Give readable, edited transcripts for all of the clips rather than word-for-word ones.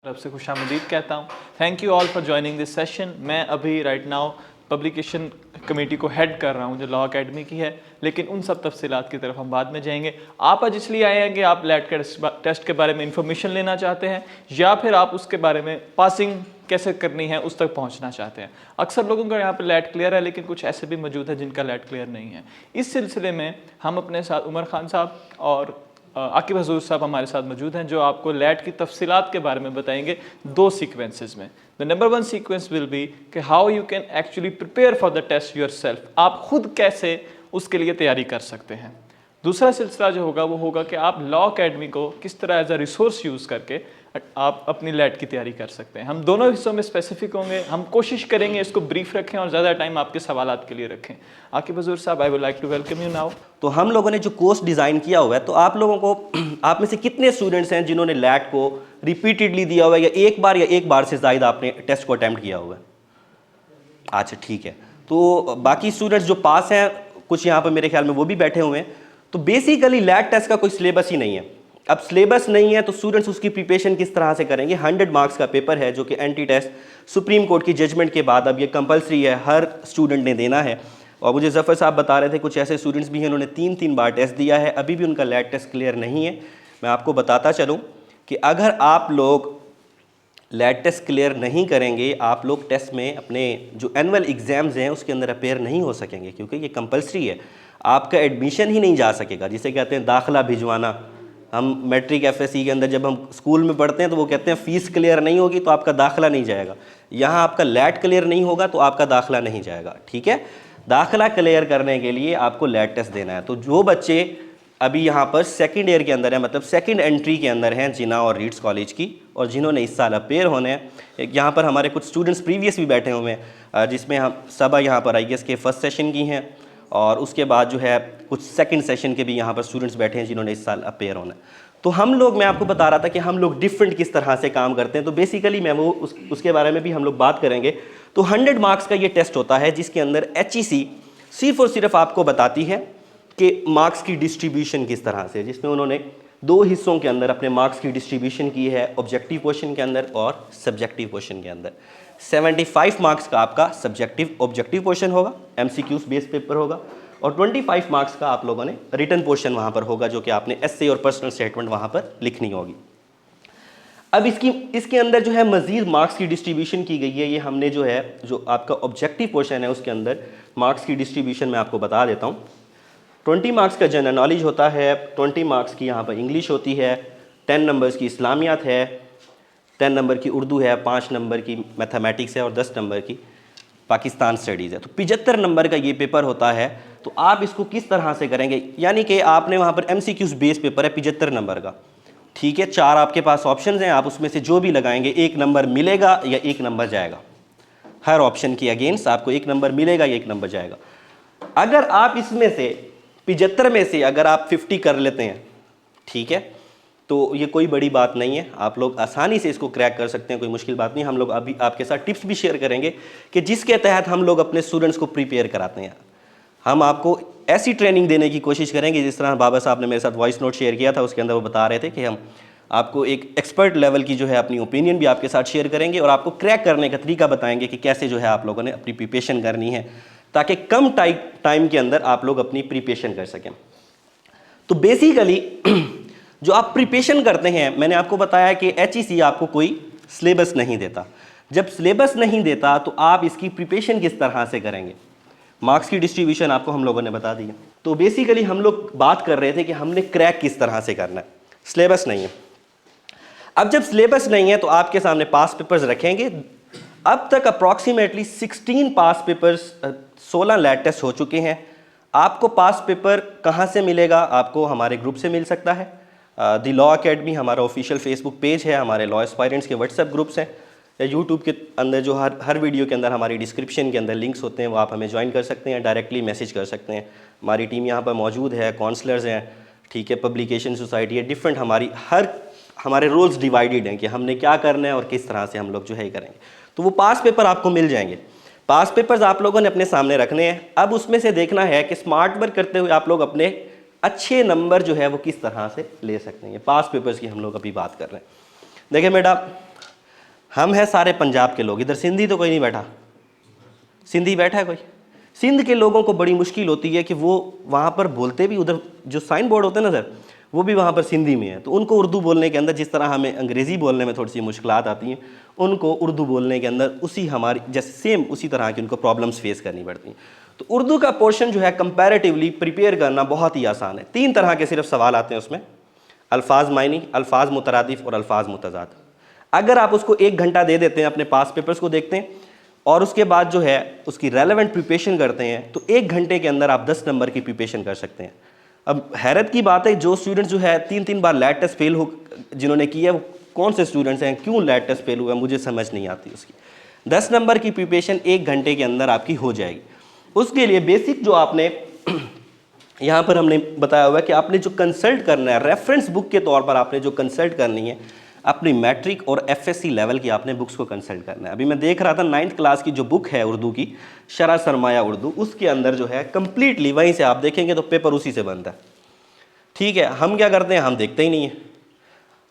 तरफ से खुशामदीद कहता हूँ। Thank you all for joining this session. मैं अभी राइट नाउ पब्लिकेशन कमेटी को हेड कर रहा हूँ जो लॉ अकेडमी की है, लेकिन उन सब तफसीलात की तरफ हम बाद में जाएंगे। आप आज इसलिए आए हैं कि आप लैट के टेस्ट के बारे में इंफॉर्मेशन लेना चाहते हैं या फिर आप उसके बारे में पासिंग कैसे करनी है उस तक पहुँचना चाहते हैं। अक्सर लोगों का यहाँ पर लैट क्लियर है, लेकिन कुछ ऐसे भी मौजूद है जिनका लैट क्लियर नहीं है। इस सिलसिले में हम अपने साथ उमर खान साहब और आकिब हजूर साहब हमारे साथ मौजूद हैं जो आपको लैट की तफसीलात के बारे में बताएंगे दो सीक्वेंसेस में। The number one sequence will be कि how you can actually prepare for the test yourself, आप खुद कैसे उसके लिए तैयारी कर सकते हैं। दूसरा सिलसिला जो होगा वो होगा कि आप लॉ अकेडमी को किस तरह एज अ रिसोर्स यूज़ करके आप अपनी लैट की तैयारी कर सकते हैं। हम दोनों हिस्सों में स्पेसिफिक होंगे, हम कोशिश करेंगे इसको ब्रीफ रखें और ज़्यादा टाइम आपके सवालात के लिए रखें। Aqib Huzoor Sahib, I would like to welcome you now. तो हम लोगों ने जो कोर्स डिज़ाइन किया हुआ है, तो आप लोगों को आप में से कितने स्टूडेंट्स हैं जिन्होंने लैट को रिपीटेडली दिया हुआ है या एक बार से ज़्यादा आपने टेस्ट को अटैम्प्ट किया हुआ है? अच्छा, ठीक है। तो बाकी स्टूडेंट्स जो पास हैं, कुछ यहाँ पर मेरे ख्याल में वो भी बैठे हुए हैं। तो बेसिकली लैट टेस्ट का कोई सिलेबस ही नहीं है। अब सिलेबस नहीं है तो स्टूडेंट्स उसकी प्रिपरेशन किस तरह से करेंगे? 100 मार्क्स का पेपर है जो कि एंटी टेस्ट सुप्रीम कोर्ट की जजमेंट के बाद अब ये कंपलसरी है, हर स्टूडेंट ने देना है। और मुझे जफ़र साहब बता रहे थे कुछ ऐसे स्टूडेंट्स भी हैं उन्होंने 3 बार टेस्ट दिया है, अभी भी उनका लैट टेस्ट क्लियर नहीं है। मैं आपको बताता चलूँ कि अगर आप लोग लैट टेस्ट क्लियर नहीं करेंगे, आप लोग टेस्ट में अपने जो एनुअल एग्ज़ाम्स हैं उसके अंदर अपेयर नहीं हो सकेंगे, क्योंकि ये कंपलसरी है। आपका एडमिशन ही नहीं जा सकेगा, जिसे कहते हैं दाखिला भिजवाना। हम मैट्रिक एफएससी के अंदर जब हम स्कूल में पढ़ते हैं तो वो कहते हैं फ़ीस क्लियर नहीं होगी तो आपका दाखिला नहीं जाएगा। यहाँ आपका लैट क्लियर नहीं होगा तो आपका दाखिला नहीं जाएगा, ठीक है। दाखिला क्लियर करने के लिए आपको लैट टेस्ट देना है। तो जो बच्चे अभी यहाँ पर सेकंड ईयर के अंदर है, मतलब सेकंड एंट्री के अंदर हैं जिना और रीड्स कॉलेज की, और जिन्होंने इस साल अपेयर होने हैं, यहाँ पर हमारे कुछ स्टूडेंट्स प्रीवियस भी बैठे हुए हैं, जिसमें हम सब यहाँ पर IAS के फर्स्ट सेशन की हैं, और उसके बाद जो है कुछ सेकंड सेशन के भी यहाँ पर स्टूडेंट्स बैठे हैं जिन्होंने इस साल अपेयर होना है। तो मैं आपको बता रहा था कि हम लोग डिफरेंट किस तरह से काम करते हैं। तो बेसिकली मैं वो उसके बारे में भी हम लोग बात करेंगे। तो 100 मार्क्स का ये टेस्ट होता है जिसके अंदर HEC सिर्फ और सिर्फ आपको बताती है कि मार्क्स की डिस्ट्रीब्यूशन किस तरह से, जिसमें उन्होंने 2 हिस्सों के अंदर अपने मार्क्स की डिस्ट्रीब्यूशन की है, ऑब्जेक्टिव क्वेश्चन के अंदर और सब्जेक्टिव क्वेश्चन के अंदर। 75 मार्क्स का आपका ऑब्जेक्टिव क्वेश्चन होगा, MCQs बेस्ड पेपर होगा, और 25 मार्क्स का आप लोगों ने रिटन पोर्शन वहाँ पर होगा जो कि आपने एस्से और पर्सनल स्टेटमेंट वहाँ पर लिखनी होगी। अब इसके अंदर जो है मज़ीद मार्क्स की डिस्ट्रीब्यूशन की गई है। ये हमने जो आपका ऑब्जेक्टिव पोर्शन है उसके अंदर मार्क्स की डिस्ट्रीब्यूशन मैं आपको बता देता हूँ। 20 मार्क्स का जनरल नॉलेज होता है, 20 मार्क्स की यहाँ पर इंग्लिश होती है, 10 नंबर्स की इस्लामियात है, 10 नंबर की उर्दू है, 5 नंबर की मैथमेटिक्स है और 10 नंबर की पाकिस्तान स्टडीज़ है। तो 75 नंबर का ये पेपर होता है। तो आप इसको किस तरह से करेंगे, यानी कि आपने वहाँ पर MCQs बेस पेपर है 75 नंबर का, ठीक है। 4 आपके पास ऑप्शंस हैं, आप उसमें से जो भी लगाएंगे 1 नंबर मिलेगा या 1 नंबर जाएगा। हर ऑप्शन के अगेंस्ट आपको 1 नंबर मिलेगा या 1 नंबर जाएगा। अगर आप इसमें से 75 में से अगर आप 50 कर लेते हैं, ठीक है, तो ये कोई बड़ी बात नहीं है, आप लोग आसानी से इसको क्रैक कर सकते हैं, कोई मुश्किल बात नहीं। हम लोग अभी आपके साथ टिप्स भी शेयर करेंगे कि जिसके तहत हम लोग अपने स्टूडेंट्स को प्रिपेयर कराते हैं। हम आपको ऐसी ट्रेनिंग देने की कोशिश करेंगे जिस तरह बाबा साहब ने मेरे साथ वॉइस नोट शेयर किया था, उसके अंदर वो बता रहे थे कि हम आपको एक एक्सपर्ट लेवल की जो है अपनी ओपिनियन भी आपके साथ शेयर करेंगे और आपको क्रैक करने का तरीका बताएंगे कि कैसे जो है आप लोगों ने अपनी प्रिपरेशन करनी है, ताकि कम टाइम के अंदर आप लोग अपनी प्रिपरेशन कर सकें। तो बेसिकली जो आप प्रिपरेशन करते हैं, मैंने आपको बताया कि HEC आपको कोई सिलेबस नहीं देता। जब सिलेबस नहीं देता तो आप इसकी प्रिपरेशन किस तरह से करेंगे? मार्क्स की डिस्ट्रीब्यूशन आपको हम लोगों ने बता दी है। तो बेसिकली हम लोग बात कर रहे थे कि हमने क्रैक किस तरह से करना है, सिलेबस नहीं है। अब जब सिलेबस नहीं है तो आपके सामने पास पेपर्स रखेंगे। अब तक अप्रॉक्सीमेटली 16 पास पेपर्स, 16 लैट टेस्ट हो चुके हैं। आपको पास पेपर कहाँ से मिलेगा? आपको हमारे ग्रुप से मिल सकता है। द लॉ अकेडमी हमारा ऑफिशियल फेसबुक पेज है, हमारे लॉ एस्पायरेंट्स के व्हाट्सएप ग्रुप्स हैं, या यूट्यूब के अंदर जो हर वीडियो के अंदर हमारी डिस्क्रिप्शन के अंदर लिंक्स होते हैं, वो आप हमें ज्वाइन कर सकते हैं, डायरेक्टली मैसेज कर सकते हैं। हमारी टीम यहाँ पर मौजूद है, काउंसलर्स हैं, ठीक है, पब्लिकेशन सोसाइटी है, डिफरेंट हमारे रोल्स डिवाइडेड हैं कि हमने क्या करना है और किस तरह से हम लोग जो है करेंगे। तो वो पास पेपर आपको मिल जाएंगे। पास पेपर्स आप लोगों ने अपने सामने रखने हैं। अब उसमें से देखना है कि स्मार्ट वर्क करते हुए आप लोग अपने अच्छे नंबर जो है वो किस तरह से ले सकते हैं। पास पेपर्स की हम लोग अभी बात कर रहे हैं। देखिए बेटा, हम हैं सारे पंजाब के लोग, इधर सिंधी तो कोई नहीं बैठा, सिंधी बैठा है कोई? सिंध के लोगों को बड़ी मुश्किल होती है कि वो वहाँ पर बोलते भी, उधर जो साइन बोर्ड होते हैं ना सर, वो भी वहाँ पर सिंधी में है, तो उनको उर्दू बोलने के अंदर जिस तरह हमें अंग्रेज़ी बोलने में थोड़ी सी मुश्किलात आती हैं, उनको उर्दू बोलने के अंदर उसी हमारी जैसे सेम उसी तरह की उनको प्रॉब्लम्स फेस करनी पड़ती हैं। तो उर्दू का पोर्शन जो है कंपैरेटिवली प्रिपेयर करना बहुत ही आसान है। 3 तरह के सिर्फ सवाल आते हैं उसमें, अल्फाज मायनी, अल्फाज मुतरादिफ और अल्फाज मुतज़ाद। अगर आप उसको 1 घंटा दे देते हैं, अपने पास पेपर्स को देखते हैं और उसके बाद जो है उसकी रेलेवेंट प्रिपरेशन करते हैं, तो 1 घंटे के अंदर आप 10 नंबर की प्रिपरेशन कर सकते हैं। अब हैरत की बात है, जो स्टूडेंट्स जो है 3-3 बार लैट टेस्ट फेल हो जिन्होंने किया, वो कौन से स्टूडेंट्स हैं, क्यों लैट टेस्ट फेल हुआ, मुझे समझ नहीं आती उसकी। 10 नंबर की प्रिपरेशन 1 घंटे के अंदर आपकी हो जाएगी। उसके लिए बेसिक जो आपने यहाँ पर हमने बताया हुआ है कि आपने जो कंसल्ट करना है, रेफरेंस बुक के तौर पर आपने जो कंसल्ट करनी है, अपनी मैट्रिक और एफएससी लेवल की आपने बुक्स को कंसल्ट करना है। अभी मैं देख रहा था 9th क्लास की जो बुक है उर्दू की, शरह सरमाया उर्दू, उसके अंदर जो है कंप्लीटली वहीं से आप देखेंगे तो पेपर उसी से बनता है। ठीक है, हम क्या करते हैं, हम देखते ही नहीं है।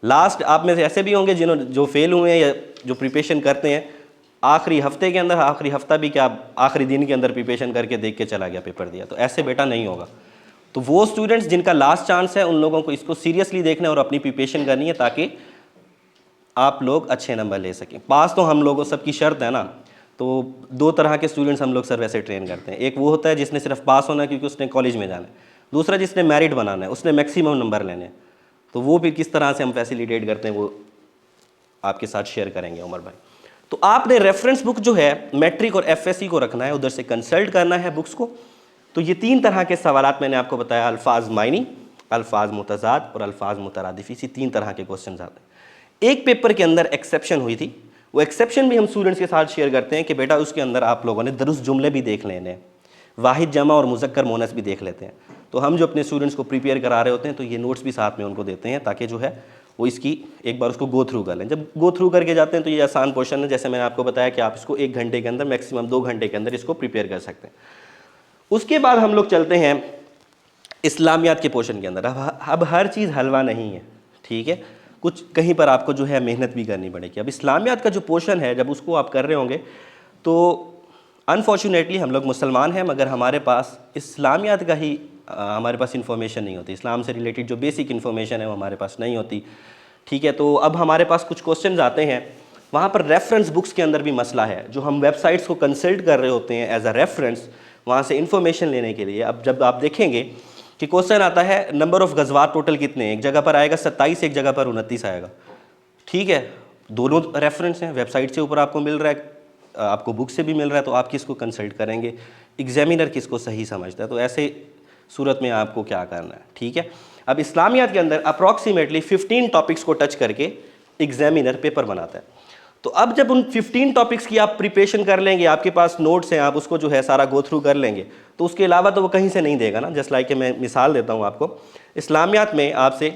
लास्ट आप में से ऐसे भी होंगे जिन्होंने जो फेल हुए हैं या जो प्रिपरेशन करते हैं, आखिरी हफ्ते के अंदर, आखिरी हफ्ता भी क्या आखिरी दिन के अंदर प्रिपरेशन करके देख के चला गया, पेपर दिया। तो ऐसे बेटा नहीं होगा। तो वो स्टूडेंट्स जिनका लास्ट चांस है, उन लोगों को इसको सीरियसली देखना है और अपनी प्रिपरेशन करनी है ताकि आप लोग अच्छे नंबर ले सकें। पास तो हम लोगों सबकी शर्त है ना। तो 2 तरह के स्टूडेंट्स हम लोग सर वैसे ट्रेन करते हैं। एक वो होता है जिसने सिर्फ पास होना है क्योंकि उसने कॉलेज में जाना है, दूसरा जिसने मेरिट बनाना है, उसने मैक्सिमम नंबर लेने हैं। तो वो फिर किस तरह से हम फैसिलिटेट करते हैं वो आपके साथ शेयर करेंगे उमर भाई। तो आपने रेफरेंस बुक जो है मैट्रिक और एफएससी को रखना है, उधर से कंसल्ट करना है बुक्स को। तो ये 3 तरह के सवालात मैंने आपको बताया, अल्फाज मायनी, अल्फाज मुतज़ाद और अल्फाज मुतरादिफ, इसी 3 तरह के क्वेश्चन आते हैं। एक पेपर के अंदर एक्सेप्शन हुई थी, वो एक्सेप्शन भी हम स्टूडेंट्स के साथ शेयर करते हैं कि बेटा उसके अंदर आप लोगों ने दुरुस्त जुमले भी देख लेने, वाहिद जमा और मुज़क्कर मोनस भी देख लेते हैं। तो हम जो अपने स्टूडेंट्स को प्रिपेयर करा रहे होते हैं तो ये नोट्स भी साथ में उनको देते हैं ताकि जो है वो इसकी एक बार उसको गो थ्रू कर लें। जब गो थ्रू करके जाते हैं तो ये आसान क्वेश्चन है, जैसे मैंने आपको बताया कि आप इसको 1 घंटे के अंदर, मैक्सिमम 2 घंटे के अंदर इसको प्रिपेयर कर सकते हैं। उसके बाद हम लोग चलते हैं इस्लामियात के पोर्शन के अंदर। अब हर चीज़ हलवा नहीं है, ठीक है, कुछ कहीं पर आपको जो है मेहनत भी करनी पड़ेगी। अब इस्लामियात का जो पोर्शन है, जब उसको आप कर रहे होंगे तो अनफॉर्चुनेटली हम लोग मुसलमान हैं, मगर हमारे पास इस्लामियात का ही हमारे पास इन्फॉर्मेशन नहीं होती। इस्लाम से रिलेटेड जो बेसिक इन्फॉर्मेशन है वो हमारे पास नहीं होती। ठीक है, तो अब हमारे पास कुछ क्वेश्चंस आते हैं, वहाँ पर रेफरेंस बुक्स के अंदर भी मसला है। जो हम वेबसाइट्स को कंसल्ट कर रहे होते हैं एज अ रेफरेंस, वहाँ से इन्फॉर्मेशन लेने के लिए, अब जब आप देखेंगे कि क्वेश्चन आता है नंबर ऑफ़ गज़वात टोटल कितने हैं, एक जगह पर आएगा 27, एक जगह पर 29 आएगा। ठीक है, दोनों रेफरेंस हैं, वेबसाइट से ऊपर आपको मिल रहा है, आपको बुक से भी मिल रहा है, तो आप किसको कंसल्ट करेंगे, एग्जामिनर किसको सही समझता है। तो ऐसे सूरत में आपको क्या करना है। ठीक है, अब इस्लामियात के अंदर अप्रॉक्सीमेटली 15 टॉपिक्स को टच करके एग्जामिनर पेपर बनाता है। तो अब जब उन 15 टॉपिक्स की आप प्रिपरेशन कर लेंगे, आपके पास नोट्स हैं, आप उसको जो है सारा गो थ्रू कर लेंगे, तो उसके अलावा तो वो कहीं से नहीं देगा ना। जस्ट लाइक मैं मिसाल देता हूँ आपको, इस्लामियात में आपसे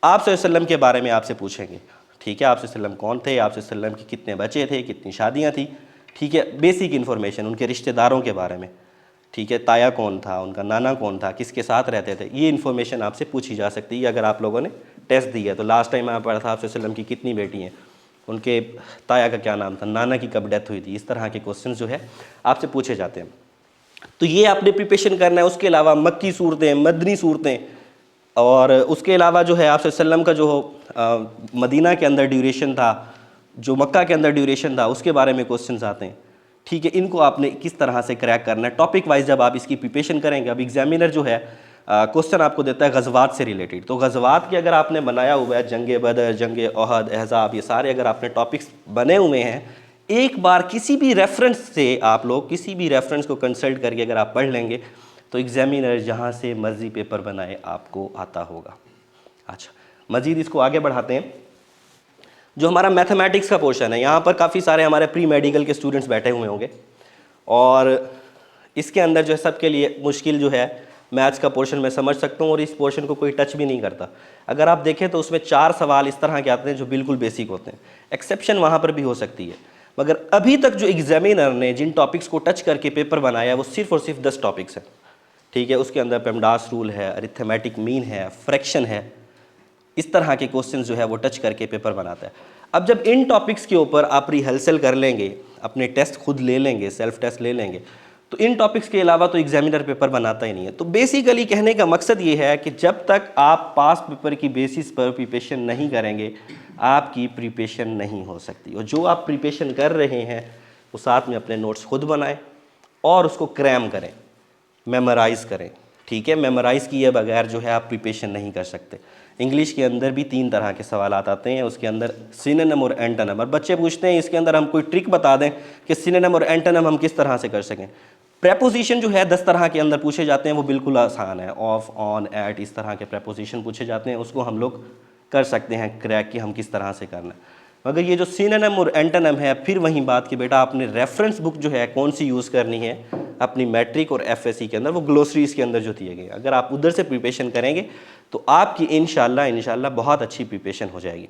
आप सल्लल्लाहु के बारे में आपसे पूछेंगे। ठीक है, आप सल्लल्लाहु कौन थे, आप सल्लल्लाहु के कितने बच्चे थे, कितनी शादियाँ थी। ठीक है, बेसिक इन्फॉर्मेशन उनके रिश्तेदारों के बारे में। ठीक है, ताया कौन था, उनका नाना कौन था, किसके साथ रहते थे, ये इन्फॉर्मेशन आपसे पूछी जा सकती है अगर आप लोगों ने टेस्ट दिया। तो लास्ट टाइम आप पढ़ा था आप सल्लल्लाहु की कितनी बेटी हैं, उनके ताया का क्या नाम था, नाना की कब डेथ हुई थी, इस तरह के क्वेश्चन जो है आपसे पूछे जाते हैं। तो ये आपने प्रिपरेशन करना है। उसके अलावा मक्की सूरतें, मदनी सूरतें, और उसके अलावा जो है आप सल्लल्लाहु का जो मदीना के अंदर ड्यूरेशन था, जो मक्का के अंदर ड्यूरेशन था, उसके बारे में क्वेश्चंस आते हैं। ठीक है, इनको आपने किस तरह से क्रैक करना है टॉपिक वाइज जब आप इसकी प्रिपरेशन करेंगे। अब एग्जामिनर जो है क्वेश्चन आपको देता है गज़वात से रिलेटेड, तो गज़वात की अगर आपने बनाया हुआ है, जंग बदर, जंग ओहद, अहज़ाब, ये सारे अगर आपने टॉपिक्स बने हुए हैं, एक बार किसी भी रेफरेंस से आप लोग किसी भी रेफरेंस को कंसल्ट करके अगर आप पढ़ लेंगे तो एग्जामिनर जहाँ से मर्जी पेपर बनाए आपको आता होगा। अच्छा, मज़ीद इसको आगे बढ़ाते हैं। जो हमारा मैथमेटिक्स का पोर्शन है, यहाँ पर काफ़ी सारे हमारे प्री मेडिकल के स्टूडेंट्स बैठे हुए होंगे, और इसके अंदर जो है सबके लिए मुश्किल जो है मैथ्स का पोर्शन मैं समझ सकता हूँ, और इस पोर्शन को कोई टच भी नहीं करता। अगर आप देखें तो उसमें 4 सवाल इस तरह के आते हैं जो बिल्कुल बेसिक होते हैं। एक्सेप्शन वहाँ पर भी हो सकती है, मगर अभी तक जो एग्जामिनर ने जिन टॉपिक्स को टच करके पेपर बनाया वो सिर्फ और सिर्फ 10 टॉपिक्स हैं। ठीक है, उसके अंदर पेमडास रूल है, अरिथमेटिक मीन है, फ्रैक्शन है, इस तरह के क्वेश्चन जो है वो टच करके पेपर बनाता है। अब जब इन टॉपिक्स के ऊपर आप रिहर्सल कर लेंगे, अपने टेस्ट खुद ले लेंगे, सेल्फ टेस्ट ले लेंगे, तो इन टॉपिक्स के अलावा तो एग्जामिनर पेपर बनाता ही नहीं है। तो बेसिकली कहने का मकसद ये है कि जब तक आप पास पेपर की बेसिस पर प्रिपरेशन नहीं करेंगे, आपकी प्रिपरेशन नहीं हो सकती। और जो आप प्रिपरेशन कर रहे हैं वो साथ में अपने नोट्स खुद बनाएं और उसको क्रैम करें, मेमोराइज़ करें। ठीक है, मेमोराइज़ किए बगैर जो है आप प्रिपरेशन नहीं कर सकते। इंग्लिश के अंदर भी 3 तरह के सवाल आते हैं, उसके अंदर सिनोनिम और एंटोनिम। और बच्चे पूछते हैं इसके अंदर हम कोई ट्रिक बता दें कि सिनोनिम और एंटोनिम हम किस तरह से कर सकें। प्रेपोजिशन जो है 10 तरह के अंदर पूछे जाते हैं, वो बिल्कुल आसान है। ऑफ, ऑन, एट, इस तरह के प्रेपोजिशन पूछे जाते हैं, उसको हम लोग कर सकते हैं क्रैक कि हम किस तरह से करना है। मगर ये जो सिनोनिम और एंटोनिम है, फिर वही बात कि बेटा आपने रेफरेंस बुक जो है कौन सी यूज़ करनी है अपनी मैट्रिक और एफएससी के अंदर, वो ग्लोसरीज के अंदर जो दिए गए, अगर आप उधर से प्रिपरेशन करेंगे तो आपकी इंशाल्लाह बहुत अच्छी प्रिपरेशन हो जाएगी।